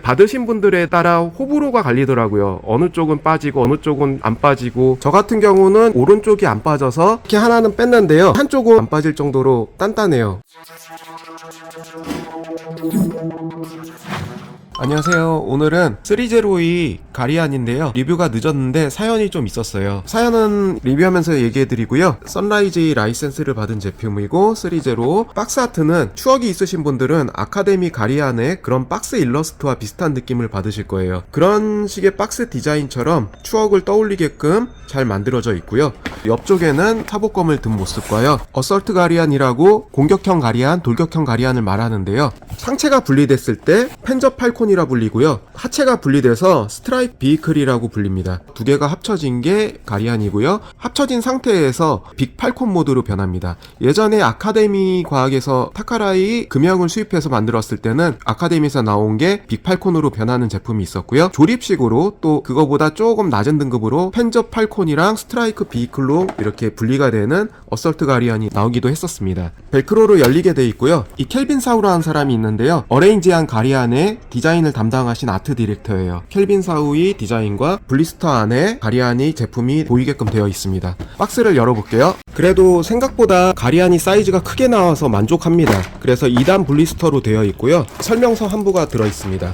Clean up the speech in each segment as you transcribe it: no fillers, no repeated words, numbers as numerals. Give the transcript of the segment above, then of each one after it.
받으신 분들에 따라 호불호가 갈리더라고요. 어느 쪽은 빠지고 어느 쪽은 안 빠지고, 저 같은 경우는 오른쪽이 안 빠져서 이렇게 하나는 뺐는데요, 한쪽은 안 빠질 정도로 단단해요. 안녕하세요. 오늘은 302 가리안인데요, 리뷰가 늦었는데 사연이 좀 있었어요. 사연은 리뷰하면서 얘기해드리고요. 선라이즈 라이센스를 받은 제품이고 302 박스 아트는 추억이 있으신 분들은 아카데미 가리안의 그런 박스 일러스트와 비슷한 느낌을 받으실 거예요. 그런 식의 박스 디자인처럼 추억을 떠올리게끔 잘 만들어져 있고요. 옆쪽에는 타복검을 든 모습과요, 어설트 가리안이라고 공격형 가리안, 돌격형 가리안을 말하는데요, 상체가 분리됐을 때 펜저 팔콘이라 불리고요, 하체가 분리돼서 스트라이크 비이클이라고 불립니다. 두 개가 합쳐진 게 가리안이고요, 합쳐진 상태에서 빅 팔콘 모드로 변합니다. 예전에 아카데미 과학에서 타카라이 금형을 수입해서 만들었을 때는 아카데미에서 나온 게 빅 팔콘으로 변하는 제품이 있었고요, 조립식으로 또 그거보다 조금 낮은 등급으로 펜저 팔콘이랑 스트라이크 비이클로 이렇게 분리가 되는 어설트 가리안이 나오기도 했었습니다. 벨크로로 열리게 돼 있고요. 이 켈빈 사우라는 사람이 있는데요, 어레인지한 가리안의 디자인을 담당하신 아트 디렉터예요. 켈빈 사우의 디자인과 블리스터 안에 가리안이 제품이 보이게끔 되어 있습니다. 박스를 열어볼게요. 그래도 생각보다 가리안이 사이즈가 크게 나와서 만족합니다. 그래서 2단 블리스터로 되어 있고요, 설명서 한 부가 들어 있습니다.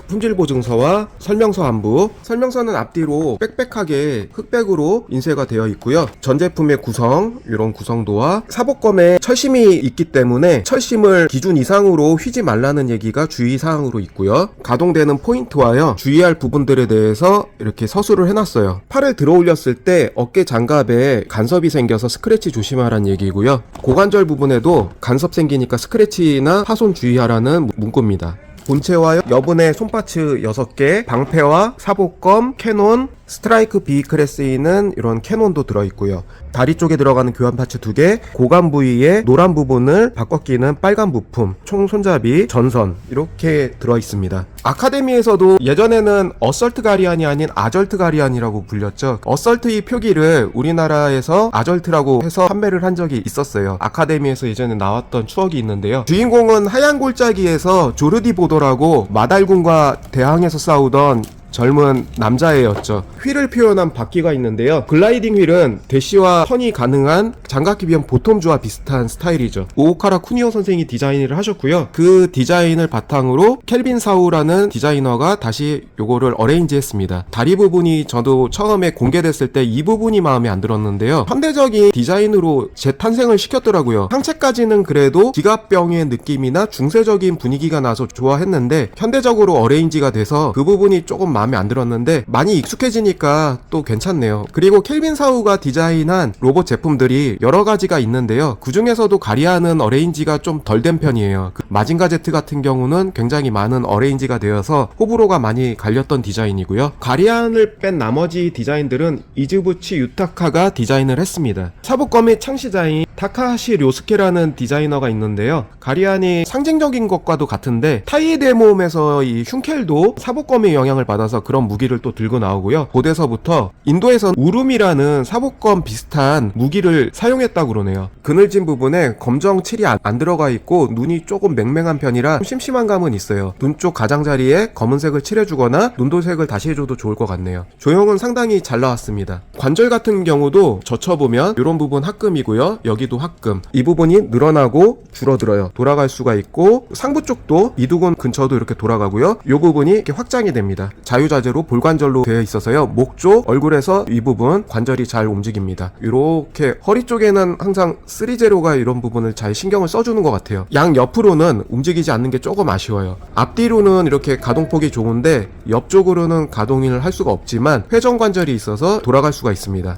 품질 보증서와 설명서 한 부. 설명서는 앞뒤로 빽빽하게 흑백으로 인쇄가 되어 있고요. 전 제품의 구성, 이런 구성도와 사복검에 철심이 있기 때문에 철심을 기준 이상으로 휘지 말라는 얘기가 주의사항으로 있고요. 가동되는 포인트와요, 주의할 부분들에 대해서 이렇게 서술을 해놨어요. 팔을 들어 올렸을 때 어깨 장갑에 간섭이 생겨서 스크래치 조심하라는 얘기고요. 고관절 부분에도 간섭 생기니까 스크래치나 파손 주의하라는 문구입니다. 본체와 여분의 손파츠 6개, 방패와 사복검, 캐논, 스트라이크 비이클에 쓰이는 이런 캐논도 들어있고요. 다리 쪽에 들어가는 교환 파츠 2개, 고관 부위에 노란 부분을 바꿔 끼는 빨간 부품, 총 손잡이, 전선 이렇게 들어있습니다. 아카데미에서도 예전에는 어설트 가리안이 아닌 아절트 가리안이라고 불렸죠. 어설트의 표기를 우리나라에서 아절트라고 해서 판매를 한 적이 있었어요. 아카데미에서 예전에 나왔던 추억이 있는데요, 주인공은 하얀 골짜기에서 조르디 보더라고 마달군과 대항해서 싸우던 젊은 남자애였죠. 휠을 표현한 바퀴가 있는데요, 글라이딩 휠은 대시와 턴이 가능한 장갑기비형 보톰주와 비슷한 스타일이죠. 오오카라 쿠니오 선생이 디자인을 하셨고요. 그 디자인을 바탕으로 켈빈 사우라는 디자이너가 다시 요거를 어레인지 했습니다. 다리 부분이 저도 처음에 공개됐을 때 이 부분이 마음에 안 들었는데요, 현대적인 디자인으로 재탄생을 시켰더라고요. 상체까지는 그래도 지갑병의 느낌이나 중세적인 분위기가 나서 좋아했는데 현대적으로 어레인지가 돼서 그 부분이 조금 마음에 안 들었는데 많이 익숙해지니까 또 괜찮네요. 그리고 켈빈 사우가 디자인한 로봇 제품들이 여러 가지가 있는데요, 그 중에서도 가리안은 어레인지가 좀 덜 된 편이에요. 마징가 제트 같은 경우는 굉장히 많은 어레인지가 되어서 호불호가 많이 갈렸던 디자인이고요. 가리안을 뺀 나머지 디자인들은 이즈부치 유타카가 디자인을 했습니다. 사복검의 창시자인 타카하시 료스케라는 디자이너가 있는데요, 가리안이 상징적인 것과도 같은데 타이에데모음에서 이 흉켈도 사복검의 영향을 받아서 그런 무기를 또 들고 나오고요. 고대서부터 인도에서 우룸이라는 사복검 비슷한 무기를 사용했다고 그러네요. 그늘진 부분에 검정 칠이 안 들어가 있고 눈이 조금 맹맹한 편이라 심심한 감은 있어요. 눈 쪽 가장자리에 검은색을 칠해주거나 눈도색을 다시 해줘도 좋을 것 같네요. 조형은 상당히 잘 나왔습니다. 관절 같은 경우도 젖혀보면 이런 부분 합금이고요, 여기도 합금. 이 부분이 늘어나고 줄어들어요. 돌아갈 수가 있고, 상부 쪽도 이두근 근처도 이렇게 돌아가고요, 이 부분이 이렇게 확장이 됩니다. 자유자재로 볼관절로 되어 있어서요, 목 쪽, 얼굴에서 이 부분 관절이 잘 움직입니다. 이렇게 허리 쪽에는 항상 3제로가 이런 부분을 잘 신경을 써주는 것 같아요. 양 옆으로는 움직이지 않는 게 조금 아쉬워요. 앞뒤로는 이렇게 가동폭이 좋은데 옆쪽으로는 가동을 할 수가 없지만 회전 관절이 있어서 돌아갈 수가 있습니다.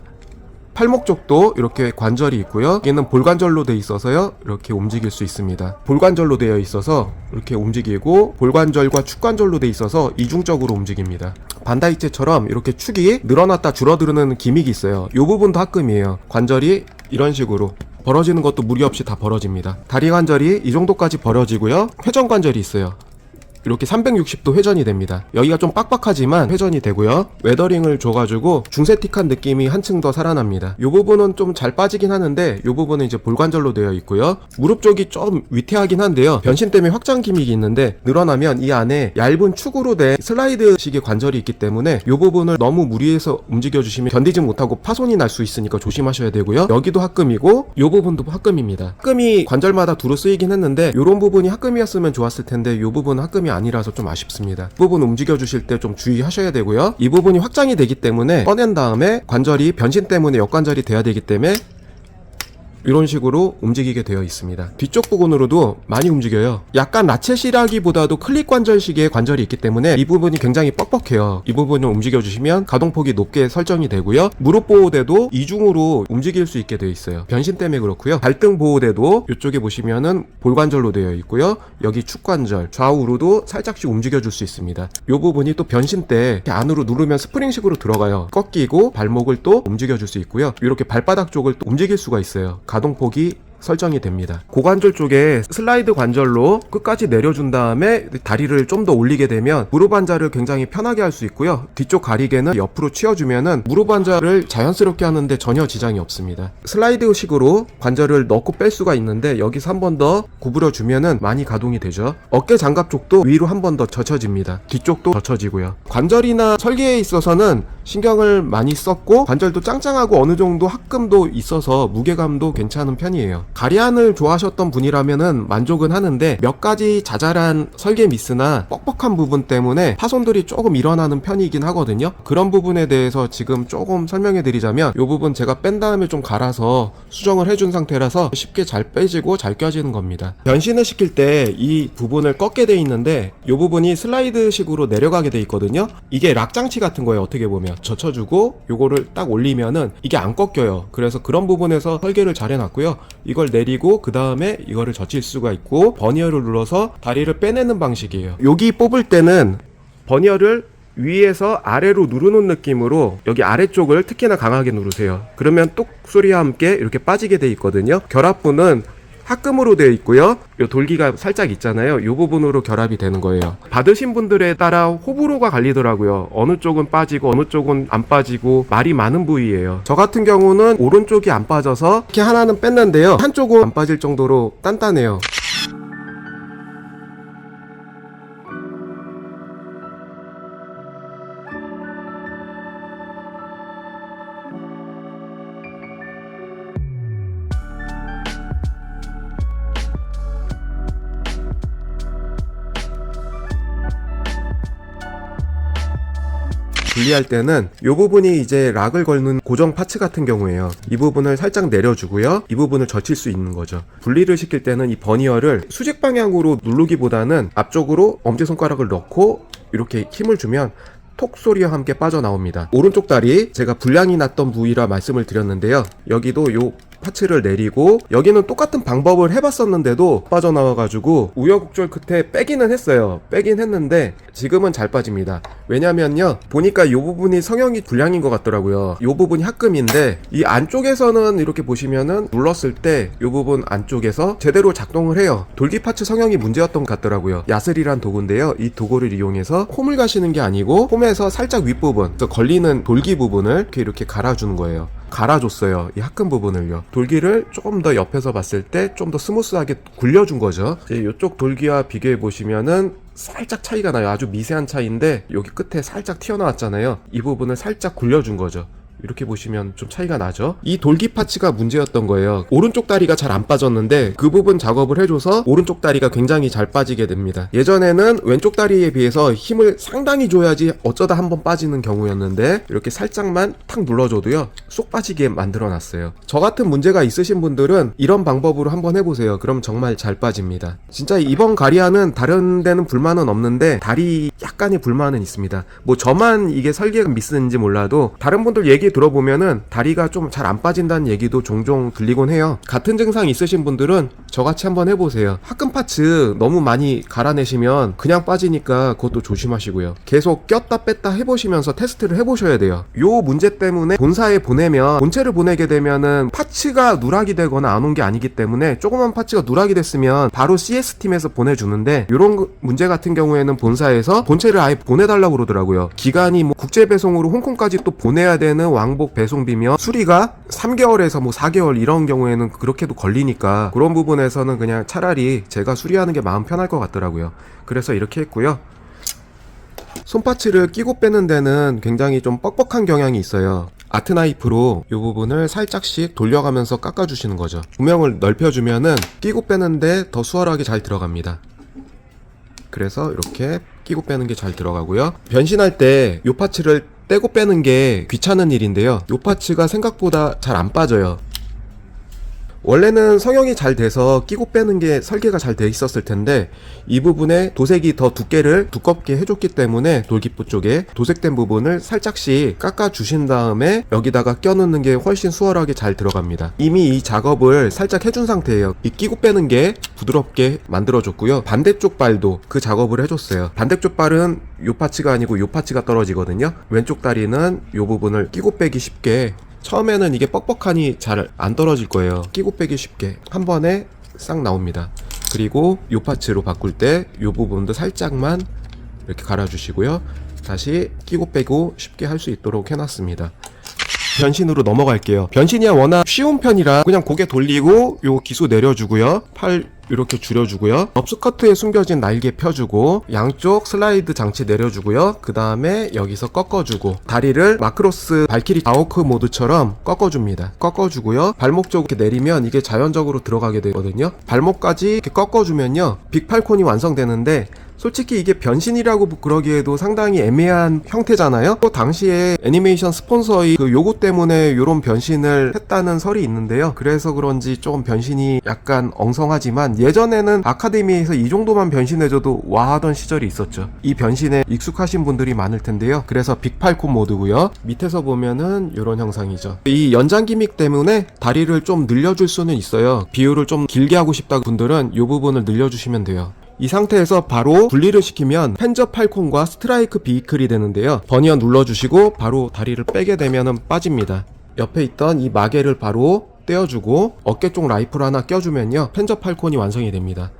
팔목 쪽도 이렇게 관절이 있고요, 여기는 볼관절로 되어 있어서요, 이렇게 움직일 수 있습니다. 볼관절로 되어 있어서 이렇게 움직이고, 볼관절과 축관절로 되어 있어서 이중적으로 움직입니다. 반다이체처럼 이렇게 축이 늘어났다 줄어드는 기믹이 있어요. 이 부분도 합금이에요. 관절이 이런 식으로 벌어지는 것도 무리 없이 다 벌어집니다. 다리 관절이 이 정도까지 벌어지고요, 회전 관절이 있어요. 이렇게 360도 회전이 됩니다. 여기가 좀 빡빡하지만 회전이 되고요. 웨더링을 줘가지고 중세틱한 느낌이 한층 더 살아납니다. 이 부분은 좀 잘 빠지긴 하는데 이 부분은 이제 볼관절로 되어 있고요. 무릎 쪽이 좀 위태하긴 한데요. 변신 때문에 확장 기믹이 있는데 늘어나면 이 안에 얇은 축으로 된 슬라이드식의 관절이 있기 때문에 이 부분을 너무 무리해서 움직여주시면 견디지 못하고 파손이 날 수 있으니까 조심하셔야 되고요. 여기도 합금이고 이 부분도 합금입니다. 합금이 관절마다 두루 쓰이긴 했는데 이런 부분이 합금이었으면 좋았을 텐데 이 부분은 합금이 아니라서 좀 아쉽습니다. 이 부분 움직여 주실 때 좀 주의하셔야 되고요. 이 부분이 확장이 되기 때문에 꺼낸 다음에 관절이 변신 때문에 역관절이 돼야 되기 때문에 이런 식으로 움직이게 되어 있습니다. 뒤쪽 부분으로도 많이 움직여요. 약간 라쳇이라기보다도 클릭 관절식의 관절이 있기 때문에 이 부분이 굉장히 뻑뻑해요. 이 부분을 움직여주시면 가동폭이 높게 설정이 되고요. 무릎 보호대도 이중으로 움직일 수 있게 되어 있어요. 변신 때문에 그렇고요. 발등 보호대도 이쪽에 보시면은 볼관절로 되어 있고요. 여기 축관절 좌우로도 살짝씩 움직여줄 수 있습니다. 이 부분이 또 변신 때 안으로 누르면 스프링식으로 들어가요. 꺾이고 발목을 또 움직여줄 수 있고요. 이렇게 발바닥 쪽을 또 움직일 수가 있어요. 가동폭이 설정이 됩니다. 고관절 쪽에 슬라이드 관절로 끝까지 내려준 다음에 다리를 좀 더 올리게 되면 무릎 환자를 굉장히 편하게 할 수 있고요. 뒤쪽 가리개는 옆으로 치워주면은 무릎 환자를 자연스럽게 하는데 전혀 지장이 없습니다. 슬라이드식으로 관절을 넣고 뺄 수가 있는데 여기서 한 번 더 구부려 주면은 많이 가동이 되죠. 어깨 장갑 쪽도 위로 한 번 더 젖혀집니다. 뒤쪽도 젖혀지고요. 관절이나 설계에 있어서는 신경을 많이 썼고 관절도 짱짱하고 어느 정도 합금도 있어서 무게감도 괜찮은 편이에요. 가리안을 좋아하셨던 분이라면은 만족은 하는데 몇 가지 자잘한 설계 미스나 뻑뻑한 부분 때문에 파손들이 조금 일어나는 편이긴 하거든요. 그런 부분에 대해서 지금 조금 설명해 드리자면 이 부분 제가 뺀 다음에 좀 갈아서 수정을 해준 상태라서 쉽게 잘 빼지고 잘 껴지는 겁니다. 변신을 시킬 때 이 부분을 꺾게 돼 있는데 이 부분이 슬라이드 식으로 내려가게 돼 있거든요. 이게 락장치 같은 거예요. 어떻게 보면 젖혀주고 요거를 딱 올리면은 이게 안 꺾여요. 그래서 그런 부분에서 설계를 잘 해놨고요. 이걸 내리고 그 다음에 이거를 젖힐 수가 있고 버니어를 눌러서 다리를 빼내는 방식이에요. 여기 뽑을 때는 버니어를 위에서 아래로 누르는 느낌으로 여기 아래쪽을 특히나 강하게 누르세요. 그러면 똑 소리와 함께 이렇게 빠지게 돼 있거든요. 결합부는 합금으로 되어 있고요. 요 돌기가 살짝 있잖아요. 요 부분으로 결합이 되는 거예요. 받으신 분들에 따라 호불호가 갈리더라고요. 어느 쪽은 빠지고 어느 쪽은 안 빠지고 말이 많은 부위예요. 저 같은 경우는 오른쪽이 안 빠져서 이렇게 하나는 뺐는데요. 한쪽은 안 빠질 정도로 단단해요. 분리할 때는 이 부분이 이제 락을 걸는 고정 파츠 같은 경우에요. 이 부분을 살짝 내려주고요. 이 부분을 젖힐 수 있는 거죠. 분리를 시킬 때는 이 버니어를 수직 방향으로 누르기보다는 앞쪽으로 엄지손가락을 넣고 이렇게 힘을 주면 톡 소리와 함께 빠져나옵니다. 오른쪽 다리 제가 불량이 났던 부위라 말씀을 드렸는데요. 여기도 요 파츠를 내리고 여기는 똑같은 방법을 해봤었는데도 빠져나와가지고 우여곡절 끝에 빼기는 했어요. 빼긴 했는데 지금은 잘 빠집니다. 왜냐면요 보니까 이 부분이 성형이 불량인 것 같더라고요. 이 부분이 합금인데 이 안쪽에서는 이렇게 보시면은 눌렀을 때 이 부분 안쪽에서 제대로 작동을 해요. 돌기 파츠 성형이 문제였던 것 같더라고요. 야슬이란 도구인데요. 이 도구를 이용해서 홈을 가시는 게 아니고 홈에서 살짝 윗부분 걸리는 돌기 부분을 이렇게 갈아주는 거예요. 갈아줬어요. 이 합금 부분을요. 돌기를 조금 더 옆에서 봤을 때 좀 더 스무스하게 굴려준 거죠. 이쪽 돌기와 비교해 보시면은 살짝 차이가 나요. 아주 미세한 차이인데 여기 끝에 살짝 튀어나왔잖아요. 이 부분을 살짝 굴려준 거죠. 이렇게 보시면 좀 차이가 나죠. 이 돌기 파츠가 문제였던 거예요. 오른쪽 다리가 잘 안 빠졌는데 그 부분 작업을 해줘서 오른쪽 다리가 굉장히 잘 빠지게 됩니다. 예전에는 왼쪽 다리에 비해서 힘을 상당히 줘야지 어쩌다 한번 빠지는 경우였는데 이렇게 살짝만 탁 눌러줘도요 쏙 빠지게 만들어놨어요. 저 같은 문제가 있으신 분들은 이런 방법으로 한번 해보세요. 그럼 정말 잘 빠집니다. 진짜 이번 가리아는 다른 데는 불만은 없는데 다리 약간의 불만은 있습니다. 뭐 저만 이게 설계가 미스인지 몰라도 다른 분들 얘기 얘기 들어보면은 다리가 좀 잘 안 빠진다는 얘기도 종종 들리곤 해요. 같은 증상 있으신 분들은 저같이 한번 해보세요. 합금 파츠 너무 많이 갈아내시면 그냥 빠지니까 그것도 조심하시고요. 계속 꼈다 뺐다 해보시면서 테스트를 해보셔야 돼요. 요 문제 때문에 본사에 보내면, 본체를 보내게 되면은 파츠가 누락이 되거나 안 온 게 아니기 때문에, 조그만 파츠가 누락이 됐으면 바로 CS팀에서 보내주는데, 요런 문제 같은 경우에는 본사에서 본체를 아예 보내달라고 그러더라고요. 기간이 뭐 국제배송으로 홍콩까지 또 보내야 되는 왕복 배송비며 수리가 3개월에서 뭐 4개월 이런 경우에는 그렇게도 걸리니까, 그런 부분에서는 그냥 차라리 제가 수리하는 게 마음 편할 것 같더라고요. 그래서 이렇게 했고요. 손파츠를 끼고 빼는 데는 굉장히 좀 뻑뻑한 경향이 있어요. 아트나이프로 이 부분을 살짝씩 돌려가면서 깎아주시는 거죠. 구명을 넓혀주면은 끼고 빼는데 더 수월하게 잘 들어갑니다. 그래서 이렇게 끼고 빼는 게 잘 들어가고요. 변신할 때 이 파츠를 떼고 빼는 게 귀찮은 일인데요. 이 파츠가 생각보다 잘 안 빠져요. 원래는 성형이 잘 돼서 끼고 빼는 게 설계가 잘 돼 있었을 텐데, 이 부분에 도색이 더 두께를 두껍게 해줬기 때문에 돌기부 쪽에 도색된 부분을 살짝씩 깎아 주신 다음에 여기다가 껴넣는 게 훨씬 수월하게 잘 들어갑니다. 이미 이 작업을 살짝 해준 상태예요. 이 끼고 빼는 게 부드럽게 만들어줬고요. 반대쪽 발도 그 작업을 해줬어요. 반대쪽 발은 요 파츠가 아니고 요 파츠가 떨어지거든요. 왼쪽 다리는 요 부분을 끼고 빼기 쉽게, 처음에는 이게 뻑뻑하니 잘 안 떨어질 거예요. 끼고 빼기 쉽게 한 번에 싹 나옵니다. 그리고 요 파츠로 바꿀 때 요 부분도 살짝만 이렇게 갈아주시고요. 다시 끼고 빼고 쉽게 할 수 있도록 해놨습니다. 변신으로 넘어갈게요. 변신이 워낙 쉬운 편이라 그냥 고개 돌리고 요 기수 내려주고요. 팔 이렇게 줄여주고요. 업스커트에 숨겨진 날개 펴주고, 양쪽 슬라이드 장치 내려주고요. 그 다음에 여기서 꺾어주고, 다리를 마크로스 발키리 아워크 모드처럼 꺾어줍니다. 꺾어주고요. 발목 쪽 이렇게 내리면 이게 자연적으로 들어가게 되거든요. 발목까지 이렇게 꺾어주면요, 빅팔콘이 완성되는데, 솔직히 이게 변신이라고 그러기에도 상당히 애매한 형태잖아요. 또 당시에 애니메이션 스폰서의 그 요구 때문에 요런 변신을 했다는 설이 있는데요. 그래서 그런지 조금 변신이 약간 엉성하지만, 예전에는 아카데미에서 이 정도만 변신해줘도 와 하던 시절이 있었죠. 이 변신에 익숙하신 분들이 많을 텐데요. 그래서 빅팔콘 모드고요. 밑에서 보면은 요런 형상이죠. 이 연장 기믹 때문에 다리를 좀 늘려줄 수는 있어요. 비율을 좀 길게 하고 싶다 분들은 요 부분을 늘려주시면 돼요. 이 상태에서 바로 분리를 시키면 펜저 팔콘과 스트라이크 비이클이 되는데요. 버니어 눌러주시고 바로 다리를 빼게 되면 빠집니다. 옆에 있던 이 마개를 바로 떼어주고 어깨 쪽 라이플 하나 껴주면요, 펜저 팔콘이 완성이 됩니다.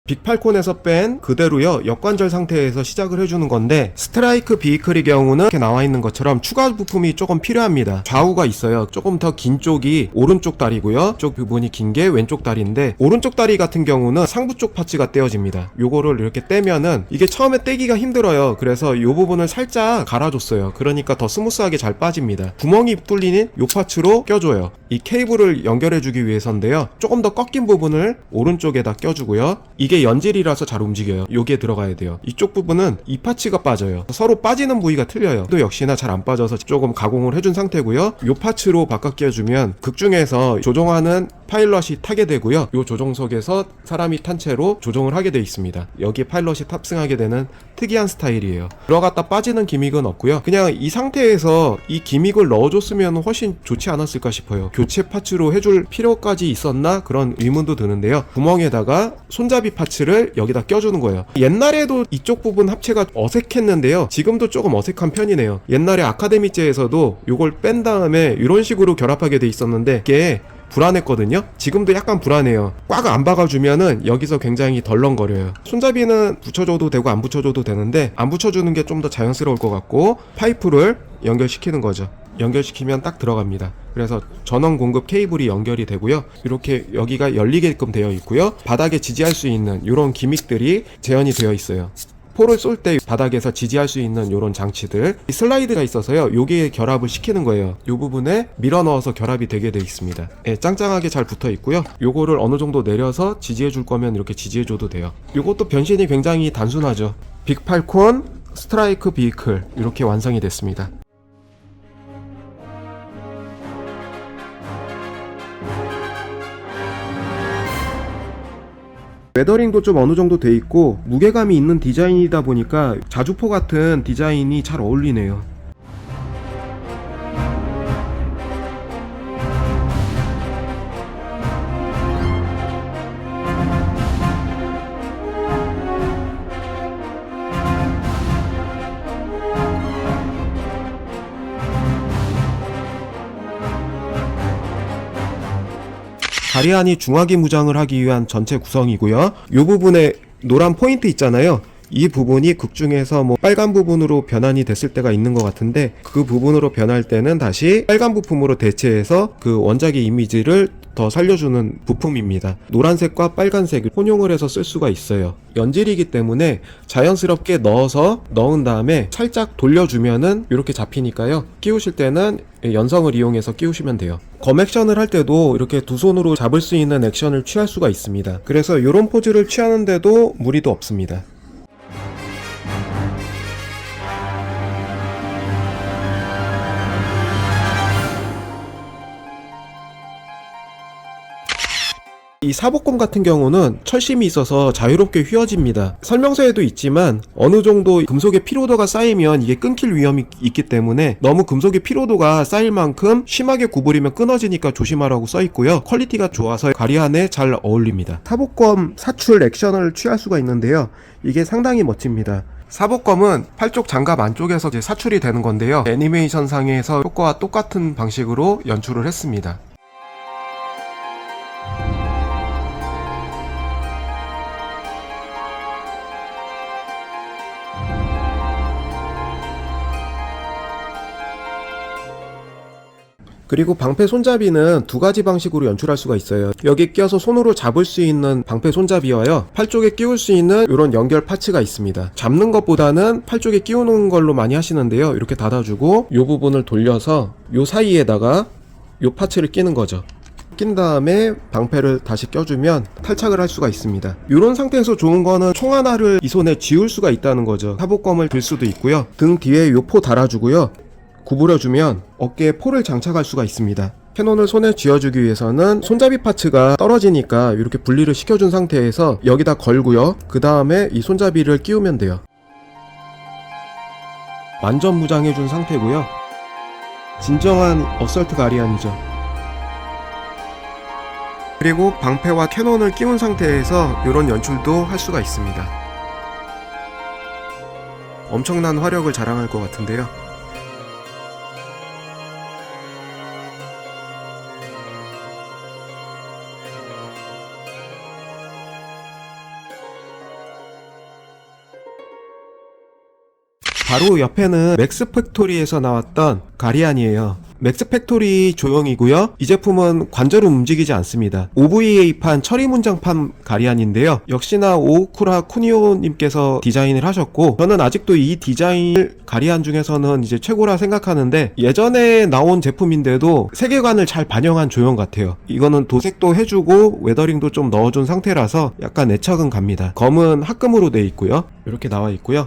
빅팔콘에서 뺀 그대로요, 역관절 상태에서 시작을 해주는 건데, 스트라이크 비이클의 경우는 이렇게 나와 있는 것처럼 추가 부품이 조금 필요합니다. 좌우가 있어요. 조금 더 긴 쪽이 오른쪽 다리고요, 이쪽 부분이 긴 게 왼쪽 다리인데, 오른쪽 다리 같은 경우는 상부 쪽 파츠가 떼어집니다. 요거를 이렇게 떼면은 이게 처음에 떼기가 힘들어요. 그래서 요 부분을 살짝 갈아줬어요. 그러니까 더 스무스하게 잘 빠집니다. 구멍이 뚫리는 요 파츠로 껴줘요. 이 케이블을 연결해주기 위해서인데요, 조금 더 꺾인 부분을 오른쪽에다 껴주고요. 이게 연질이라서 잘 움직여요. 여기에 들어가야 돼요. 이쪽 부분은 이 파츠가 빠져요. 서로 빠지는 부위가 틀려요. 또 역시나 잘 안 빠져서 조금 가공을 해준 상태고요. 이 파츠로 바꿔 끼워주면 극중에서 조종하는 파일럿이 타게 되고요. 이 조종석에서 사람이 탄 채로 조종을 하게 돼 있습니다. 여기에 파일럿이 탑승하게 되는 특이한 스타일이에요. 들어갔다 빠지는 기믹은 없고요. 그냥 이 상태에서 이 기믹을 넣어줬으면 훨씬 좋지 않았을까 싶어요. 교체 파츠로 해줄 필요까지 있었나? 그런 의문도 드는데요. 구멍에다가 손잡이 파츠를 여기다 껴주는 거예요. 옛날에도 이쪽 부분 합체가 어색했는데요, 지금도 조금 어색한 편이네요. 옛날에 아카데미제에서도 이걸 뺀 다음에 이런 식으로 결합하게 돼 있었는데 이게 불안했거든요. 지금도 약간 불안해요. 꽉 안 박아주면은 여기서 굉장히 덜렁거려요. 손잡이는 붙여줘도 되고 안 붙여줘도 되는데, 안 붙여주는 게 좀 더 자연스러울 것 같고, 파이프를 연결시키는 거죠. 연결시키면 딱 들어갑니다. 그래서 전원 공급 케이블이 연결이 되고요. 이렇게 여기가 열리게끔 되어 있고요. 바닥에 지지할 수 있는 이런 기믹들이 재현이 되어 있어요. 포를 쏠 때 바닥에서 지지할 수 있는 이런 장치들, 이 슬라이드가 있어서요, 여기에 결합을 시키는 거예요. 이 부분에 밀어 넣어서 결합이 되게 돼 있습니다. 예, 짱짱하게 잘 붙어 있고요. 요거를 어느 정도 내려서 지지해 줄 거면 이렇게 지지해 줘도 돼요. 요것도 변신이 굉장히 단순하죠. 빅팔콘 스트라이크 비이클 이렇게 완성이 됐습니다. 웨더링도 좀 어느 정도 돼 있고 무게감이 있는 디자인이다 보니까 자주포 같은 디자인이 잘 어울리네요. 가리안이 중화기 무장을 하기 위한 전체 구성이고요. 이 부분에 노란 포인트 있잖아요. 이 부분이 극 중에서 빨간 부분으로 변환이 됐을 때가 있는 것 같은데, 그 부분으로 변할 때는 다시 빨간 부품으로 대체해서 그 원작의 이미지를 더 살려주는 부품입니다. 노란색과 빨간색을 혼용을 해서 쓸 수가 있어요. 연질이기 때문에 자연스럽게 넣은 다음에 살짝 돌려주면은 이렇게 잡히니까요. 끼우실 때는 연성을 이용해서 끼우시면 돼요. 검 액션을 할 때도 이렇게 두 손으로 잡을 수 있는 액션을 취할 수가 있습니다. 그래서 이런 포즈를 취하는데도 무리도 없습니다. 이 사복검 같은 경우는 철심이 있어서 자유롭게 휘어집니다. 설명서에도 있지만 어느 정도 금속의 피로도가 쌓이면 이게 끊길 위험이 있기 때문에 너무 금속의 피로도가 쌓일 만큼 심하게 구부리면 끊어지니까 조심하라고 써있고요. 퀄리티가 좋아서 가리안에 잘 어울립니다. 사복검 사출 액션을 취할 수가 있는데요. 이게 상당히 멋집니다. 사복검은 팔쪽 장갑 안쪽에서 이제 사출이 되는 건데요. 애니메이션 상에서 효과와 똑같은 방식으로 연출을 했습니다. 그리고 방패 손잡이는 두 가지 방식으로 연출할 수가 있어요. 여기 껴서 손으로 잡을 수 있는 방패 손잡이와요, 팔 쪽에 끼울 수 있는 이런 연결 파츠가 있습니다. 잡는 것보다는 팔 쪽에 끼우는 걸로 많이 하시는데요. 이렇게 닫아주고 이 부분을 돌려서 이 사이에다가 이 파츠를 끼는 거죠. 낀 다음에 방패를 다시 껴주면 탈착을 할 수가 있습니다. 이런 상태에서 좋은 거는 총 하나를 이 손에 쥐울 수가 있다는 거죠. 사복검을 들 수도 있고요. 등 뒤에 이 포 달아주고요. 구부려주면 어깨에 포를 장착할 수가 있습니다. 캐논을 손에 쥐어주기 위해서는 손잡이 파츠가 떨어지니까 이렇게 분리를 시켜준 상태에서 여기다 걸고요. 그 다음에 이 손잡이를 끼우면 돼요. 완전 무장해준 상태고요. 진정한 어설트 가리안이죠. 그리고 방패와 캐논을 끼운 상태에서 이런 연출도 할 수가 있습니다. 엄청난 화력을 자랑할 것 같은데요. 바로 옆에는 맥스 팩토리에서 나왔던 가리안이에요. 맥스 팩토리 조형이고요. 이 제품은 관절은 움직이지 않습니다. OVA판 처리 문장판 가리안인데요. 역시나 오쿠라 쿠니오님께서 디자인을 하셨고, 저는 아직도 이 디자인 가리안 중에서는 이제 최고라 생각하는데, 예전에 나온 제품인데도 세계관을 잘 반영한 조형 같아요. 이거는 도색도 해주고 웨더링도 좀 넣어준 상태라서 약간 애착은 갑니다. 검은 합금으로 되어 있고요. 이렇게 나와 있고요.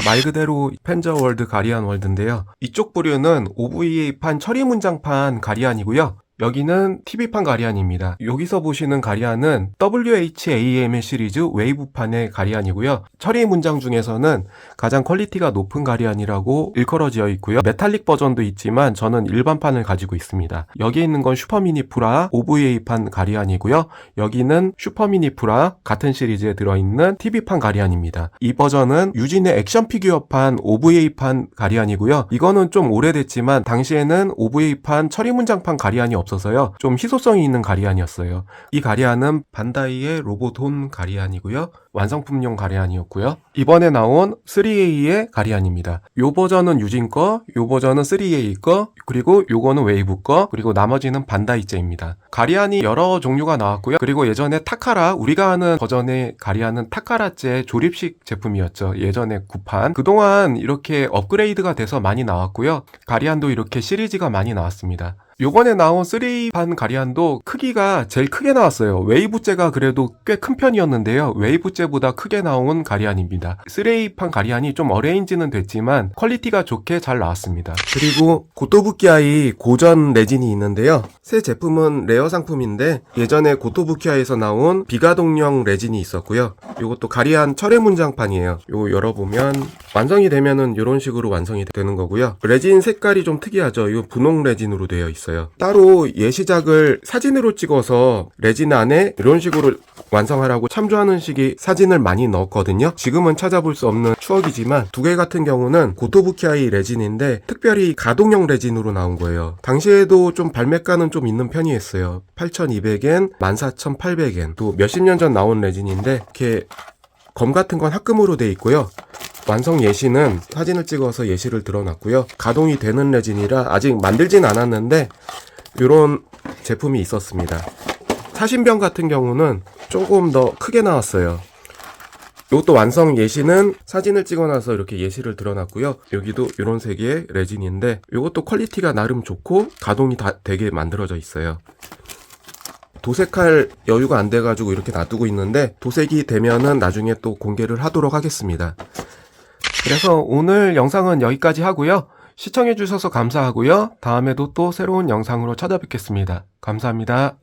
말 그대로 펜저 월드 가리안 월드인데요. 이쪽 부류는 OVA판 처리 문장판 가리안이고요. 여기는 TV판 가리안입니다. 여기서 보시는 가리안은 WHAML 시리즈 웨이브판의 가리안이고요. 처리 문장 중에서는 가장 퀄리티가 높은 가리안이라고 일컬어지어 있고요. 메탈릭 버전도 있지만 저는 일반판을 가지고 있습니다. 여기 있는 건 슈퍼미니 프라 OVA판 가리안이고요. 여기는 슈퍼미니 프라 같은 시리즈에 들어있는 TV판 가리안입니다. 이 버전은 유진의 액션 피규어판 OVA판 가리안이고요. 이거는 좀 오래됐지만 당시에는 OVA판 처리 문장판 가리안이 없어서요. 좀 희소성이 있는 가리안이었어요. 이 가리안은 반다이의 로보돈 가리안이고요. 완성품용 가리안이었고요. 이번에 나온 3A의 가리안입니다. 요 버전은 유진 거, 요 버전은 3A 거, 그리고 요거는 웨이브 거, 그리고 나머지는 반다이제입니다. 가리안이 여러 종류가 나왔고요. 그리고 예전에 타카라, 우리가 아는 버전의 가리안은 타카라제 조립식 제품이었죠. 예전에 구판. 그동안 이렇게 업그레이드가 돼서 많이 나왔고요. 가리안도 이렇게 시리즈가 많이 나왔습니다. 요번에 나온 3판 가리안도 크기가 제일 크게 나왔어요. 웨이브제가 그래도 꽤 큰 편이었는데요. 웨이브제보다 크게 나온 가리안입니다. 3판 가리안이 좀 어레인지는 됐지만 퀄리티가 좋게 잘 나왔습니다. 그리고 고토부키아이 고전 레진이 있는데요. 새 제품은 레어 상품인데 예전에 고토부키아에서 나온 비가동용 레진이 있었고요. 요것도 가리안 철의 문장판이에요. 요거 열어보면 완성이 되면은 이런 식으로 완성이 되는 거고요. 레진 색깔이 좀 특이하죠. 이거 분홍 레진으로 되어 있어요. 따로 예시작을 사진으로 찍어서 레진 안에 이런 식으로 완성하라고 참조하는 식의 사진을 많이 넣었거든요. 지금은 찾아볼 수 없는 추억이지만 두 개 같은 경우는 고토부키아이 레진인데 특별히 가동용 레진으로 나온 거예요. 당시에도 좀 발매가는 좀 있는 편이었어요. 8,200엔, 14,800엔. 또 몇십 년 전 나온 레진인데 이렇게 검 같은 건 합금으로 돼 있고요. 완성 예시는 사진을 찍어서 예시를 드러났고요. 가동이 되는 레진이라 아직 만들진 않았는데 이런 제품이 있었습니다. 사신병 같은 경우는 조금 더 크게 나왔어요. 이것도 완성 예시는 사진을 찍어놔서 이렇게 예시를 드러났고요. 여기도 이런 색의 레진인데 이것도 퀄리티가 나름 좋고 가동이 다 되게 만들어져 있어요. 도색할 여유가 안 돼가지고 이렇게 놔두고 있는데 도색이 되면은 나중에 또 공개를 하도록 하겠습니다. 그래서 오늘 영상은 여기까지 하고요. 시청해주셔서 감사하고요. 다음에도 또 새로운 영상으로 찾아뵙겠습니다. 감사합니다.